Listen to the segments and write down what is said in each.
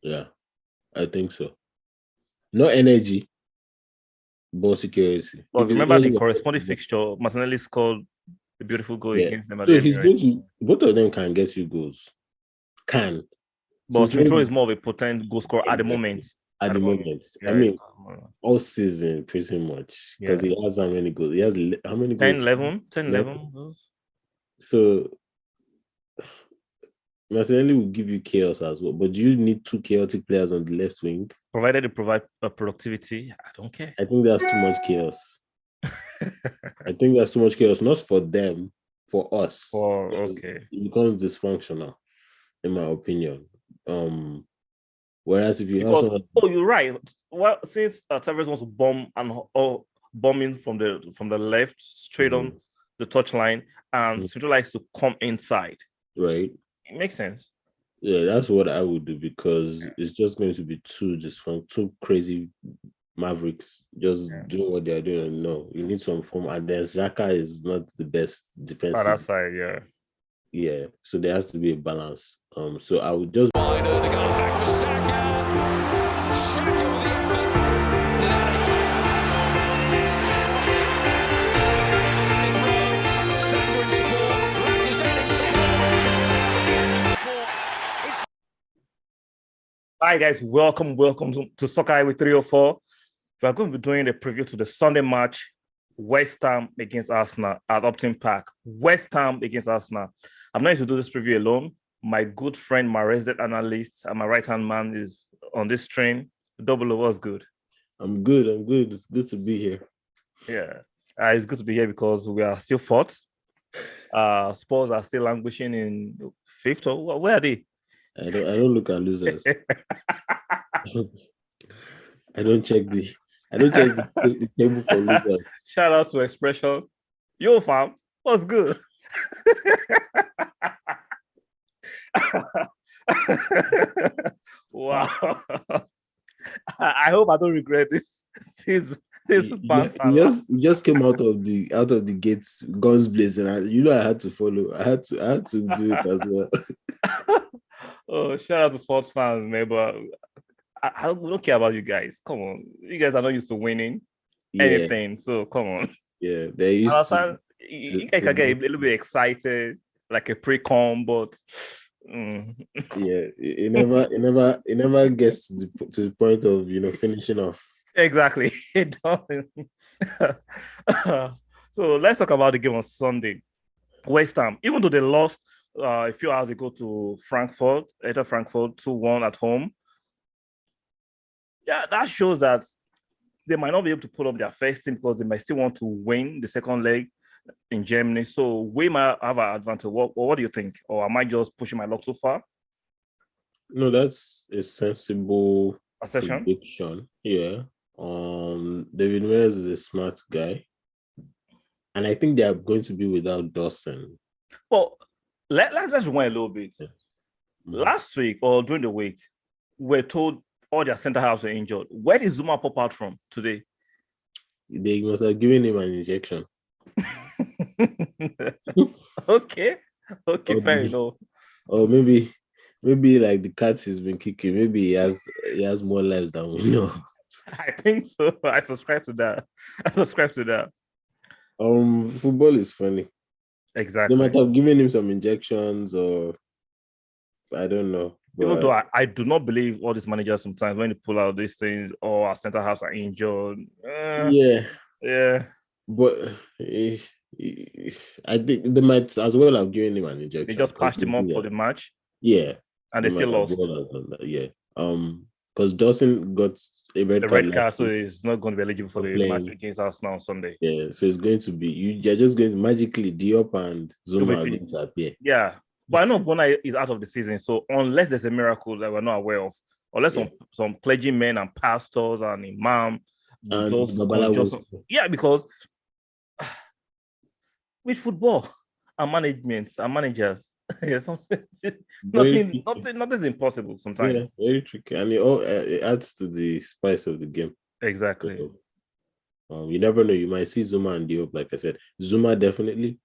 Yeah, I think so. Not energy, but security. But If if you it's remember the energy, corresponding fixture, Martinelli scored a beautiful goal yeah. against them at the So he's going Emirates. to both of them can get you goals. Can. So But it's not Smith Rowe is more of a potent goal scorer at the exactly moment. at At the the moment. moment. I Yeah, mean, all season pretty much because yeah. he has how many goals? He has how many 10, goals? 11, 10, 11. 11 goals. So Martinelli will give you chaos as well. But do you need two chaotic players on the left wing? Provided they provide productivity, I don't care. I think that's too much chaos. I think that's too much chaos, not for them, for us. Okay. It becomes dysfunctional, in my opinion. Whereas if you have Because someone, you're right. Well, since Tevez wants to bomb and bombing from the left straight on the touchline, and Smith likes to come inside. right? It makes sense. Yeah, that's what I would do because it's just going to be two crazy Mavericks just doing what they're doing. No, you need some form, and then Xhaka is not the best defensive. On that side, yeah. Yeah, so there has to be a balance. So I would just. They're going back for Saka. Saka with the effort. Saka in support. Lacazette in support. Hi guys, welcome to Soccer with 304. We are going to be doing a preview to the Sunday match, West Ham against Arsenal at Upton Park. West Ham against Arsenal. I'm not going to do this preview alone. My good friend, my resident analyst, and my right-hand man is on this train. Double O, what's good? I'm good. It's good to be here. Yeah, it's good to be here because we are still fourth. Spurs are still languishing in fifth. Or where are they? I don't look at losers. I don't check the table for losers. Shout out to Expression. Yo, fam, what's good? Wow. I hope I don't regret this. This you just came out of the gates, guns blazing. I had to follow. I had to do it as well. Oh, shout out to sports fans, man. But I don't care about you guys. Come on, you guys are not used to winning anything. So come on. Yeah, they used to. You guys can get a little bit excited, like a pre-com, but yeah, it never gets to the point of finishing off. Exactly, it doesn't. So let's talk about the game on Sunday. West Ham, even though they lost a few hours ago to Frankfurt, 2-1 at home. Yeah, that shows that they might not be able to put up their first team because they might still want to win the second leg in Germany. So we might have an advantage. What do you think? Or am I just pushing my luck too far? No, that's a sensible assertion. prediction. Yeah. David Moyes is a smart guy. And I think they are going to be without Dawson. Well, let's rewind a little bit. Yeah. Last week or during the week, we're told all their center halves were injured. Where did Zuma pop out from today? They must have given him an injection. Okay, fair enough. Or maybe like the cat he's been kicking, maybe he has more lives than we know. I think so. I subscribe to that. Football is funny. Exactly. They might have given him some injections, or I don't know. But even though I do not believe all these managers sometimes when they pull out these things, or our center halves are injured. Yeah. But I think they might as well have given him an injection. They just patched him up for the match. Yeah. And they still lost. Yeah. Because Dawson got a red card, so he's not going to be eligible for the match against Arsenal on Sunday. Yeah, so it's going to be you're just going to magically Diop and Zuma are going to appear. Yeah. But I know Bona is out of the season, so unless there's a miracle that we're not aware of, unless some clergymen and pastors and imam because with football and management and managers, nothing's impossible sometimes. Yeah, very tricky, and it adds to the spice of the game. Exactly. So, you never know. You might see Zuma and Diop, like I said. Zuma definitely,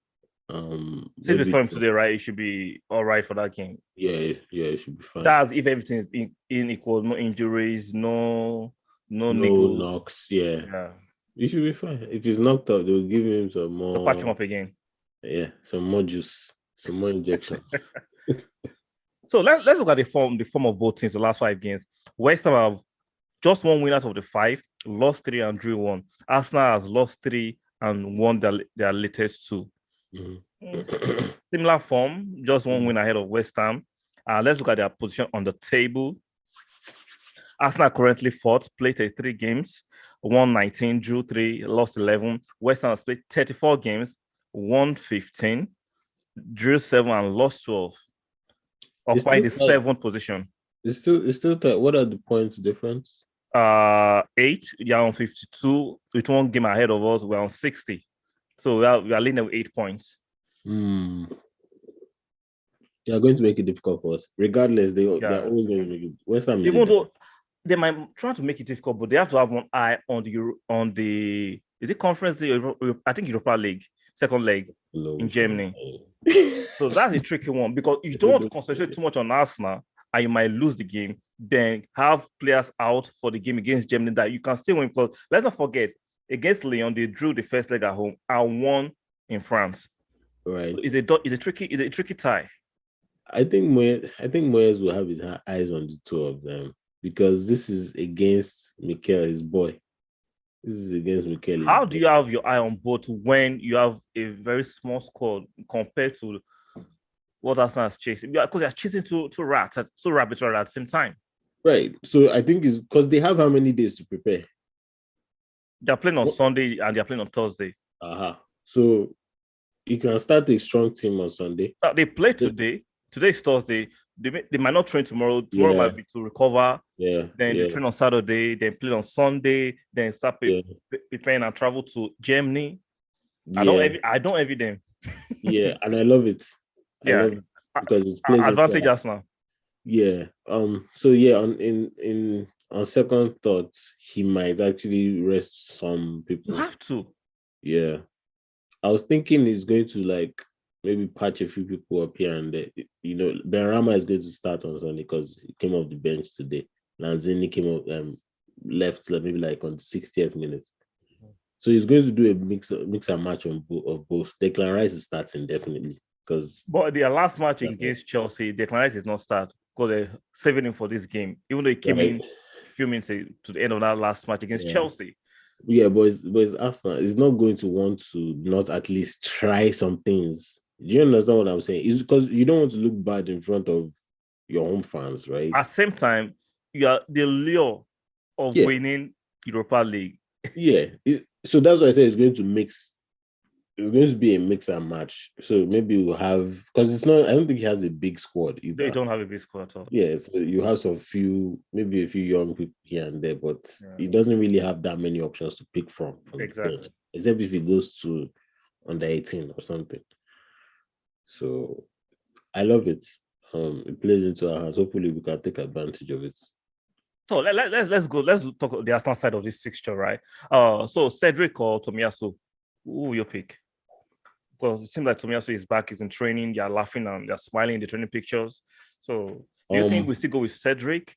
Since it's Maybe coming today, right? It should be all right for that game. yeah, it should be fine. That's if everything is in equal, no injuries, no No niggles. knocks, yeah. Yeah, It should be fine. If he's knocked out, they'll give him some to patch him more, up again. some more juice, some more injections. So let's look at the form of both teams. The last 5 games, West Ham have just one win out of the 5, lost 3 and drew 1. Arsenal has lost 3 and won their latest 2. Mhm. Similar form, just one win ahead of West Ham. Let's look at their position on the table. Arsenal currently 4th, played 33 games, won 19, drew 3, lost 11. West Ham has played 34 games, won 15, drew 7, and lost 12. It's Occupying still the tight. 7th position. It's still tight. What are the points difference? 8, you're on 52, with one game ahead of us, we're on 60. So we are leading with 8 points. They are going to make it difficult for us. Regardless, they're always going to make it. West Ham Even though they might try to make it difficult, but they have to have one eye on the is it Conference League? I think Europa League, second leg in Germany. So that's a tricky one because you don't want to concentrate too much on Arsenal and you might lose the game. Then have players out for the game against Germany that you can still win. Because let's not forget, against Lyon, they drew the first leg at home and won in France. Right. So it's a tricky tie. I think Moyes will have his eyes on the two of them because this is against Mikel, his boy. This is against Mikel. How do you have your eye on both when you have a very small squad compared to what Arsenal is chasing? Because they're chasing two rabbits at the same time. Right. So I think it's because they have how many days to prepare? They're playing on Sunday and they're playing on Thursday. So you can start a strong team on Sunday. They play today. Today's Thursday. They might not train tomorrow. Tomorrow might be to recover. Then they train on Saturday. Then play on Sunday. Then start preparing and travel to Germany. I don't envy them. Yeah, and I love it. I love it because it's advantage us now. Yeah. So yeah, on second thought, he might actually rest some people. You have to. Yeah. I was thinking he's going to maybe patch a few people up here and there. You know, Benrahma is going to start on Sunday because he came off the bench today. Lanzini came up left maybe on the 60th minute. So he's going to do a mix and match of both. Declan Rice is starting definitely but their last match against Chelsea, Declan Rice is not start because they're saving him for this game, even though he came in a few minutes to the end of that last match against Chelsea. Yeah, but it's Arsenal. He's not going to want to not at least try some things. Do you understand what I'm saying? It's because you don't want to look bad in front of your home fans, right? At the same time, you are the lure of winning Europa League. Yeah. So that's why I say it's going to mix. It's going to be a mix and match. So maybe we'll have because it's not. I don't think he has a big squad either. They don't have a big squad at all. Yeah, so you have maybe a few young people here and there, but he doesn't really have that many options to pick from exactly. Except if he goes to under 18 or something. So I love it. It plays into our hands. Hopefully, we can take advantage of it. So let's go. Let's talk about the Arsenal side of this fixture, right? So Cedric or Tomiyasu, who will you pick? Because it seems like Tomiyasu is back, he's in training, they're laughing and they're smiling in the training pictures. So do you think we still go with Cedric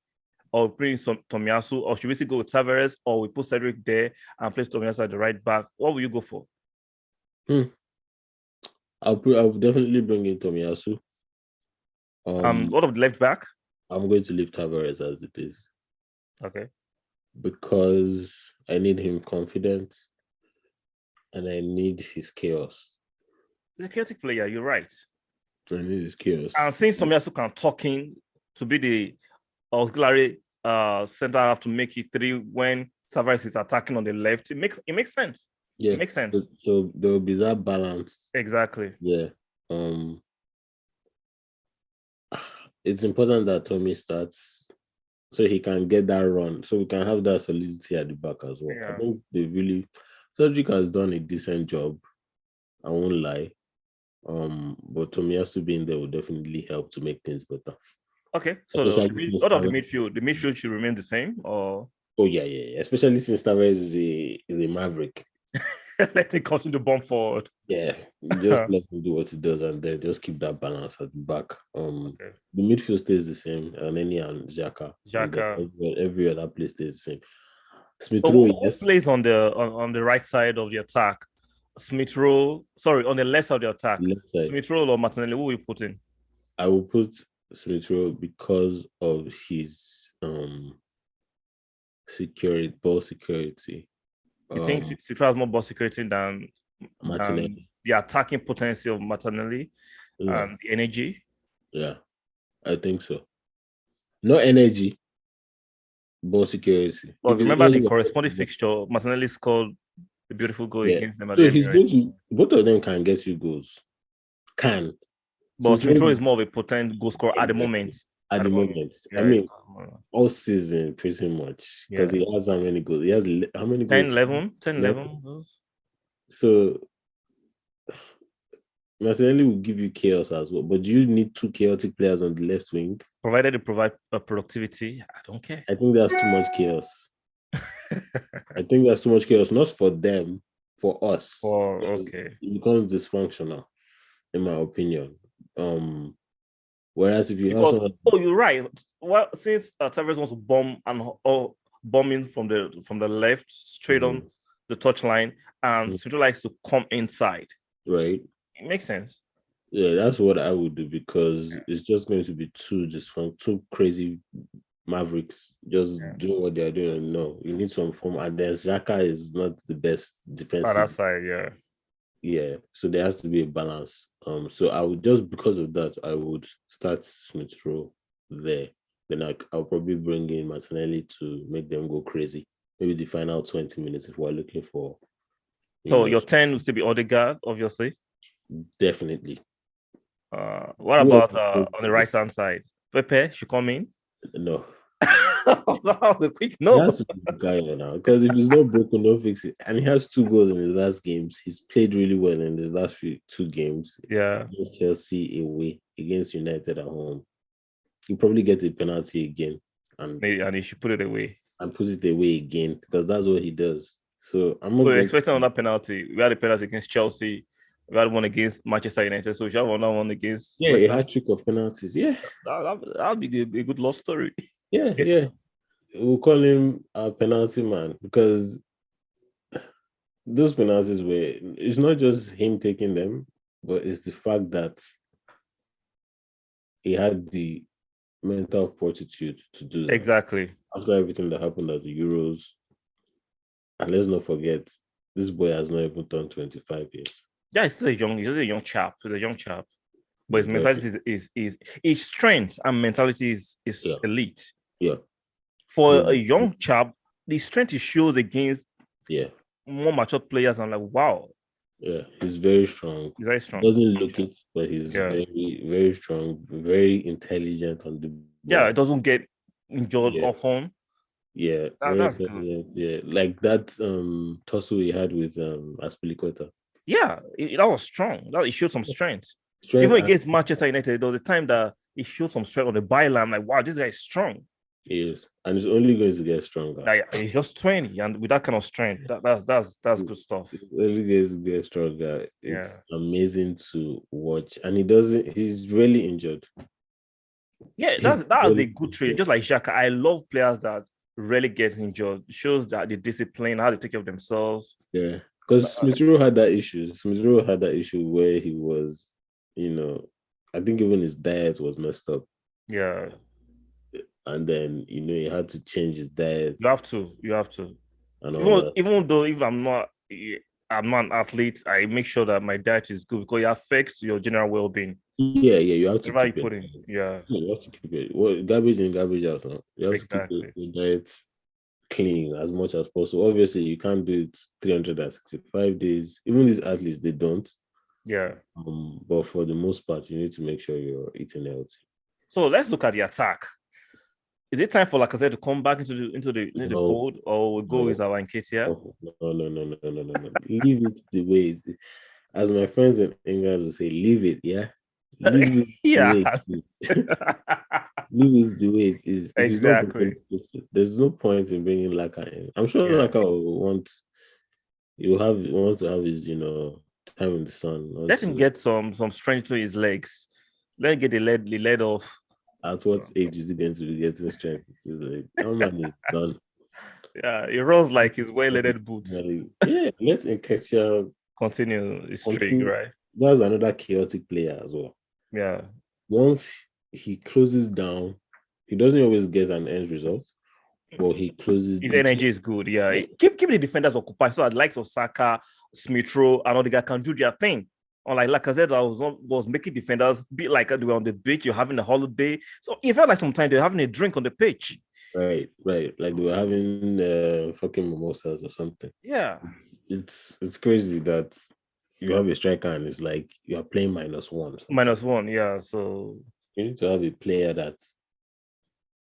or bring some Tomiyasu, or should we still go with Tavares, or we put Cedric there and place Tomiyasu at the right back? What will you go for? I'll definitely bring in Tomiyasu. What of the left back? I'm going to leave Tavares as it is. Okay. Because I need him confident and I need his chaos. He's a chaotic player, you're right. I need his chaos. And since Tomiyasu can talk in to be the auxiliary center half to make it 3 when Tavares is attacking on the left, it makes sense. Yeah, it makes sense. So there will be that balance. Exactly. Yeah. It's important that Tommy starts so he can get that run, so we can have that solidity at the back as well. Yeah. I think Cedric has done a decent job. I won't lie. But Tomiyasu being there will definitely help to make things better. Okay, so what of the midfield? The midfield should remain the same, or? Oh yeah. Especially since Tavares is a maverick. Let him continue to bomb forward. Yeah, just let him do what he does, and then just keep that balance at the back. Okay. The midfield stays the same, Neni and Xhaka, and then Xhaka. every other place stays the same. Smith So Rowe, who yes, plays on the right side of the attack? Smith Rowe, sorry, on the left side of the attack. left side. Smith Rowe or Martinelli? Who will you put in? I will put Smith Rowe because of his ball security. You think Smith Rowe has more ball security than Martinelli? the attacking potency of Martinelli Yeah, and the energy? yeah, I think so. No energy, ball security. Well, If it's remember the energy, corresponding fixture, Martinelli scored a beautiful goal yeah. against them at So the he's going Emirates. to. Both of them can get you goals. But Smith Rowe Rowe is more of a potent goal scorer at the moment. At the moment. Yeah, I mean, all season pretty much because he has how many goals? He has how many 10, goals? 10, 11 goals. So Martinelli will give you chaos as well. But do you need two chaotic players on the left wing? Provided they provide productivity, I don't care. I think that's too much chaos. I think that's too much chaos, not for them, for us. Okay. It becomes dysfunctional, in my opinion. Whereas if you you're right. Well, since Tavares wants to bomb and bombing from the left straight on the touchline, and Smith likes to come inside. Right. It makes sense. Yeah, that's what I would do because it's just going to be two crazy Mavericks just doing what they're doing. No, you need some form, and then Xhaka is not the best defensive. On that side, yeah. Yeah, so there has to be a balance. So I would just because of that, I would start Smith Rowe there. Then I'll probably bring in Martinelli to make them go crazy. Maybe the final 20 minutes if we're looking for. So your 10 will still be Odegaard, obviously. Definitely. What about on the right hand side? Pepe should come in. No. That was a quick no. That's a guy now because if he's not broken, don't fix it. And he has 2 goals in his last games. He's played really well in his last 2 games. Yeah. Against Chelsea away, against United at home. He'll probably get a penalty again. And he should put it away. And put it away again because that's what he does. So I'm not We're expecting another penalty. We had a penalty against Chelsea. We had one against Manchester United. So we should have another one against Westham. A hat-trick of penalties. Yeah. That'll be a good love story. Yeah. We'll call him a penalty man because those penalties it's not just him taking them, but it's the fact that he had the mental fortitude to do that. Exactly. After everything that happened at the Euros. And let's not forget, this boy has not even turned 25 years. Yeah, he's still a young chap. He's a young chap. But his mentality is his strength and mentality is elite. Yeah. For a young chap, the strength he shows against more mature players, I'm like, wow. Yeah, he's very strong. He's very strong. Doesn't look it, but he's very, very strong, very intelligent on the ball. Yeah, it doesn't get injured often. Yeah, that's good. Yeah, like that tussle he had with Aspilicueta. Yeah, that was strong. He showed some strength. Even against Manchester United, there was a time that he showed some strength on the byline. I'm like, wow, this guy is strong. He is, and he's only going to get stronger. He's just 20, and with that kind of strength, that's good stuff. He's only going to get stronger. It's amazing to watch, and he's really injured. Yeah, that's a good trait. Just like Xhaka, I love players that rarely get injured. It shows that the discipline, how they take care of themselves. Yeah, because Smith Rowe had that issue. Smith Rowe had that issue where he was, I think even his diet was messed up. Yeah. And then, he had to change his diet. You have to. And even though if I'm not an athlete, I make sure that my diet is good because it affects your general well-being. Yeah, you have to keep it. Yeah, you have to keep it. Well, garbage in, garbage out. Huh? You have to keep your diet clean as much as possible. Obviously, you can't do it 365 days. Even these athletes, they don't. Yeah. But for the most part, you need to make sure you're eating healthy. So let's look at the attack. Is it time for Lacazette to come back into the fold, or we'll go with our Nketiah? No. Leave it the way it is. As my friends in England will say, leave it, yeah? Leave it the way it is. Leave it the way it is. Exactly. There's no point in bringing Laka in. I'm sure Laka will want He wants to have his, time in the sun. Let him get some strength to his legs. Let him get the lead off. At what age is he going to be getting strength? It's like, that man is done. Yeah, he runs like his well-leaded boots. Yeah, let Nketiah Continue his streak, continue. right? That's another chaotic player as well. Yeah. Once he closes down, he doesn't always get an end result, but he closes. His energy is good. Yeah. Keep the defenders occupied so that likes of Saka, Smith Rowe, and Odegaard can do their thing. Unlike Lacazette, I was making defenders be like they were on the beach, you're having a holiday. So it felt like sometimes they're having a drink on the pitch. Right. Like they were having fucking mimosas or something. Yeah. It's crazy that you have a striker and it's like you are playing -1. -1, yeah. So you need to have a player that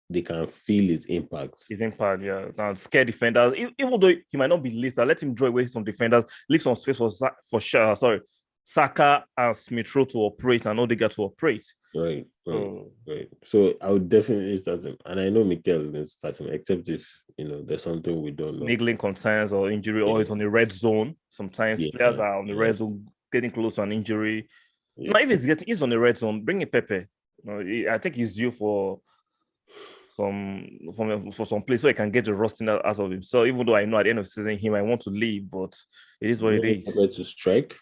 they can feel his impact. His impact, yeah. And scare defenders, even though he might not be lethal, let him draw away some defenders, leave some space for Saka and Smith Rowe to operate and Odegaard to operate. Right. So I would definitely start him. And I know Mikel is start him, except if there's something we don't know. Niggling concerns or injury, or it's on the red zone. Sometimes players are on the red zone, getting close to an injury. Yeah. Now, if he's on the red zone, bring in Pepe. I think he's due for some place so he can get the rusting out of him. So even though I know at the end of the season he might want to leave, but it is what it is. Pepe to strike?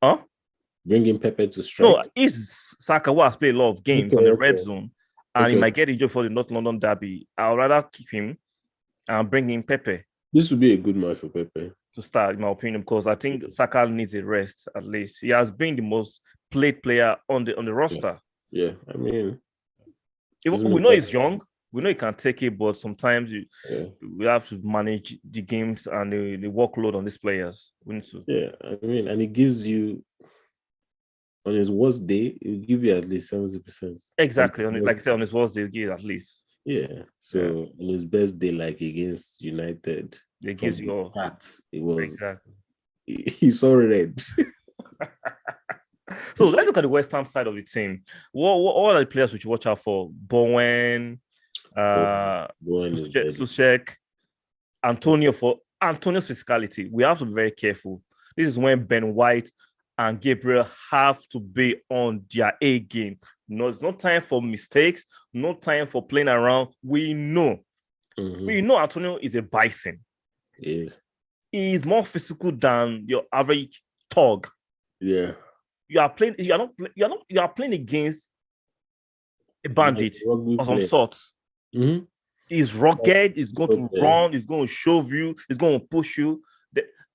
Huh? Bringing Pepe to strike? No, if Saka has played a lot of games on the red zone and he might get injured for the North London derby, I'd rather keep him and bring in Pepe. This would be a good match for Pepe to start, in my opinion, because I think Saka needs a rest at least. He has been the most played player on the roster. Yeah, I mean, we know he's young. We know he can take it, but sometimes we have to manage the games and the workload on these players. We need to. Yeah, I mean, and it gives you on his worst day, it will give you at least 70%. Exactly, like I said, on his worst day, he'll give at least. Yeah. So on his best day, like against United, it gives you all. It was exactly. He saw red. So let's look at the West Ham side of the team. What are the players which you watch out for? Bowen, Soucek, Antonio. For Antonio's physicality, we have to be very careful. This is when Ben White and Gabriel have to be on their A game. No, it's not time for mistakes, no time for playing around. We know. We know Antonio is a bison. He is. He is more physical than your average thug. Yeah. You are playing against a bandit of some sort. Mm-hmm. He's rugged, he's going to run, he's going to shove you, he's going to push you.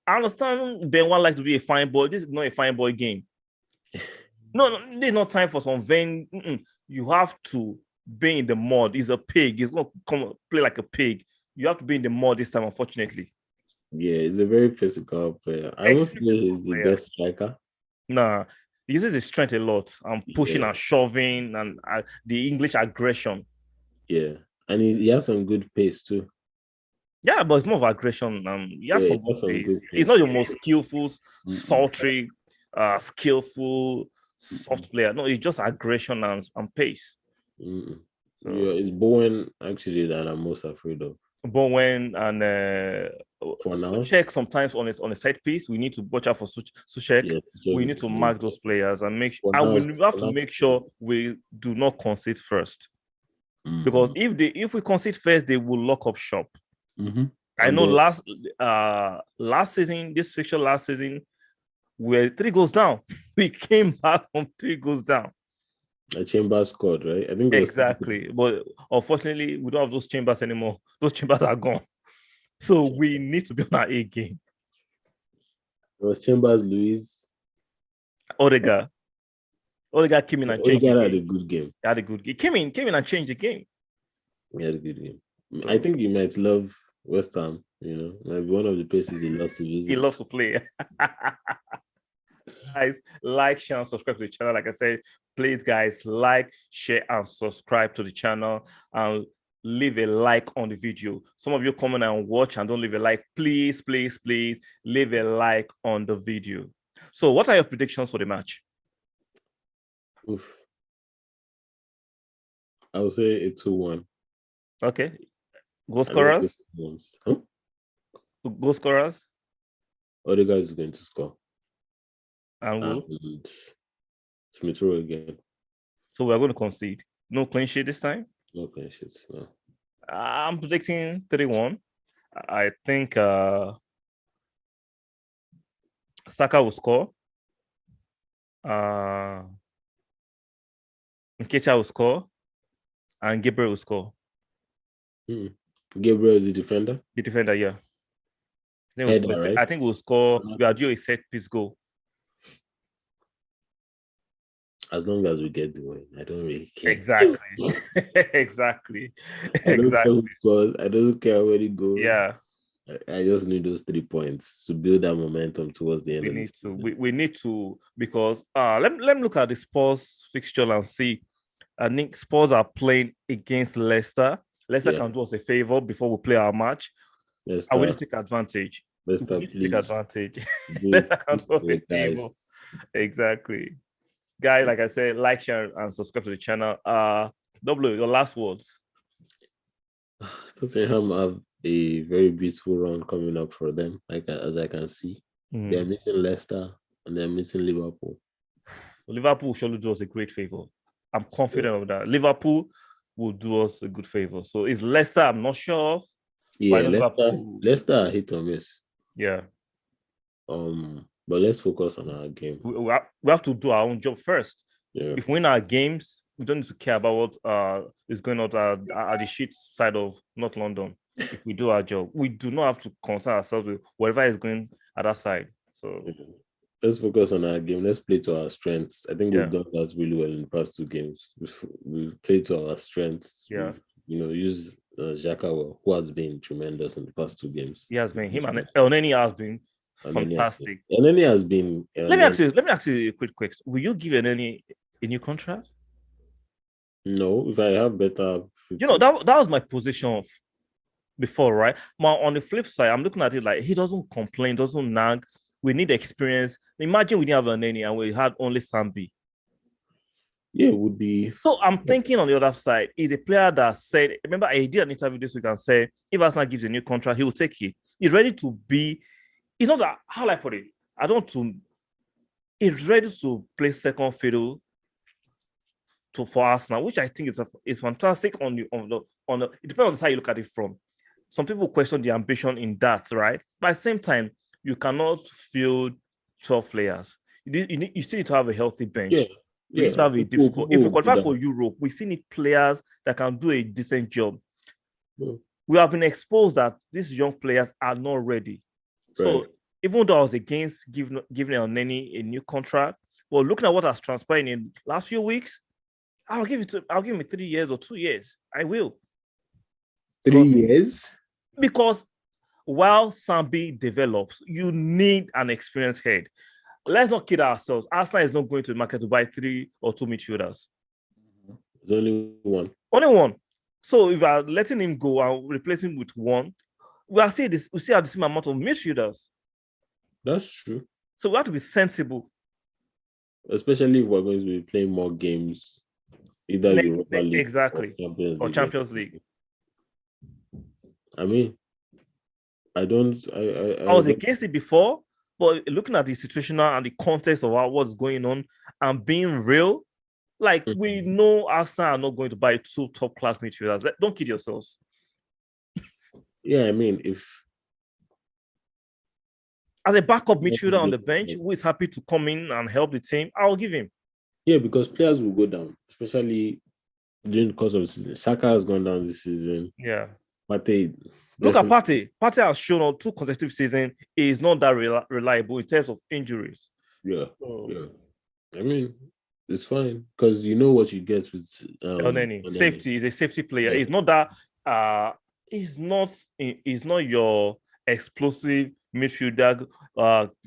I understand Ben White likes to be a fine boy. This is not a fine boy game. No, there's no time for some vain. You have to be in the mud. He's a pig. He's going to come play like a pig. You have to be in the mud this time, unfortunately. Yeah, he's a very physical player. I won't say he's the best striker. Nah, he uses his strength a lot and pushing and shoving and the English aggression. Yeah, and he has some good pace too. Yeah, but it's more of aggression. He has some good pace. He's not the most skillful, sultry, skillful, soft player. No, it's just aggression and pace. So, it's Bowen actually that I'm most afraid of. Bowen and Soucek sometimes on a set piece. We need to watch out for Soucek. We need to mark those players and we have to make sure we do not concede first. Because if we concede first, they will lock up shop. I know last season, this fixture last season, we're 3 goals down. We came back from 3 goals down. Chambers scored, right? I think exactly. But unfortunately, we don't have those Chambers anymore. Those Chambers are gone. So we need to be on our A game. It was Chambers, Luis, Odegaard came in and changed the game. Had a good game. He had a good game. He came in and changed the game. He had a good game. So, I think you might love West Ham. Might be one of the places he loves to visit. He loves to play. Guys, like, share, and subscribe to the channel. Like I said, please, guys, like, share, and subscribe to the channel, and leave a like on the video. Some of you comment and watch and don't leave a like. Please, please, please leave a like on the video. So, what are your predictions for the match? Oof. I would say a 2-1. Okay. Goal scorers? Huh? Goal scorers? Odegaard is going to score. And who? And Smith Rowe again. So we're going to concede. No clean sheet this time? No clean sheets. No. I'm predicting 3-1. I think Saka will score. Nketiah will score. And Gabriel will score. Gabriel is the defender? The defender, yeah. Header, right? I think we'll score. We are due a set piece goal. As long as we get the win, I don't really care. Exactly. Exactly. I don't care how many goals. Yeah. I just need those 3 points to build that momentum towards the end of the season. We need to, because let me look at the Spurs fixture and see. I think Spurs are playing against Leicester. Leicester can do us a favor before we play our match. I will take advantage. Leicester, take advantage. Leicester can do us a favor. Exactly. Guy, like I said, like, share, and subscribe to the channel. W, your last words. Tottenham have a very beautiful run coming up for them, as I can see. They're missing Leicester and they're missing Liverpool. Liverpool surely do us a great favor. I'm confident of that. Liverpool will do us a good favor. So is Leicester, I'm not sure of. Yeah, Leicester are hit or miss. Yeah. But let's focus on our game. We have to do our own job first. Yeah. If we win our games, we don't need to care about what is going on at the shit side of North London. If we do our job, we do not have to concern ourselves with whatever is going at that side. So let's focus on our game. Let's play to our strengths. I think we've done that really well in the past 2 games. We've played to our strengths. Yeah. Use Xhaka, who has been tremendous in the past 2 games. He has been. Him and Elneny has been fantastic. Elneny has been. Let me ask you a quick question. Will you give Elneny a new contract? No, if I have better. That was my position before, right? But on the flip side, I'm looking at it like he doesn't complain, doesn't nag. We need experience. Imagine we didn't have Elneny and we had only Sambi. Yeah, it would be. So I'm thinking on the other side, he's a player that said, remember, I did an interview this week and said, if Arsenal gives a new contract, he will take it. He's ready to be. It's not that, how I put it, he's ready to play second fiddle for Arsenal, which I think is fantastic on the it depends on the side you look at it from. Some people question the ambition in that, right? But at the same time, you cannot field 12 players. You still need to have a healthy bench. Yeah. You need to have a deep squad. If we qualify for Europe, we still need players that can do a decent job. Yeah. We have been exposed that these young players are not ready. Right. So even though I was against giving Elneny a new contract, but looking at what has transpired in the last few weeks, I'll give him 3 years or 2 years. I will. 3 years? Because while Sambi develops, you need an experienced head. Let's not kid ourselves. Arsenal is not going to the market to buy 3 or 2 midfielders. There's only one. Only one. So if you are letting him go and replacing him with one, we still have the same amount of midfielders. That's true. So we have to be sensible. Especially if we're going to be playing more games, either Europa League exactly or Champions League. I mean, I was against it before, but looking at the situation now and the context of what's going on and being real, like we know Arsenal are not going to buy 2 top-class midfielders. Don't kid yourselves. Yeah, I mean, if as a backup midfielder on the bench who is happy to come in and help the team, I'll give him. Yeah, because players will go down, especially during the course of the season. Saka has gone down this season. Yeah. Partey. Look at Partey. Partey has shown on 2 consecutive seasons he is not that reliable in terms of injuries. Yeah. Yeah. I mean, it's fine because you know what you get with Elneny. Safety is a safety player. Yeah. He's not that. He's not your explosive midfielder.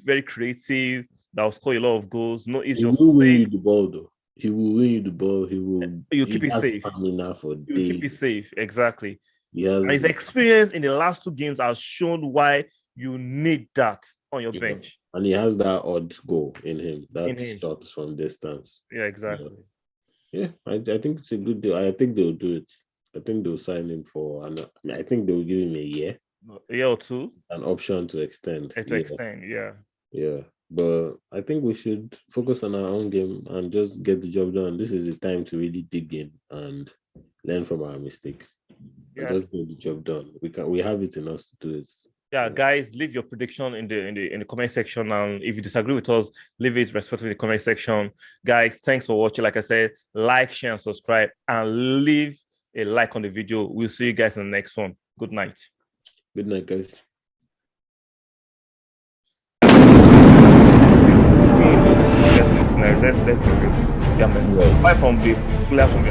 Very creative. That will score a lot of goals. No, he's just will win you the ball though. He will win you the ball. You keep it safe. You keep it safe. Exactly. And his experience in the last 2 games has shown why you need that on your bench. And he has that odd goal in him. That's shots from distance. Yeah, exactly. Yeah, I think it's a good deal. I think they'll do it. I think they'll sign him I think they'll give him a year. A year or two. An option to extend. To extend, yeah. Yeah. But I think we should focus on our own game and just get the job done. This is the time to really dig in and learn from our mistakes. And just get the job done. We have it in us to do it. Yeah, guys, leave your prediction in the comment section, and if you disagree with us, leave it respectively in the comment section. Guys, thanks for watching. Like I said, like, share, and subscribe, and leave a like on the video. We'll see you guys in the next one. Good night. Good night, guys. Let's be real. Yeah, man. Bye from the players from the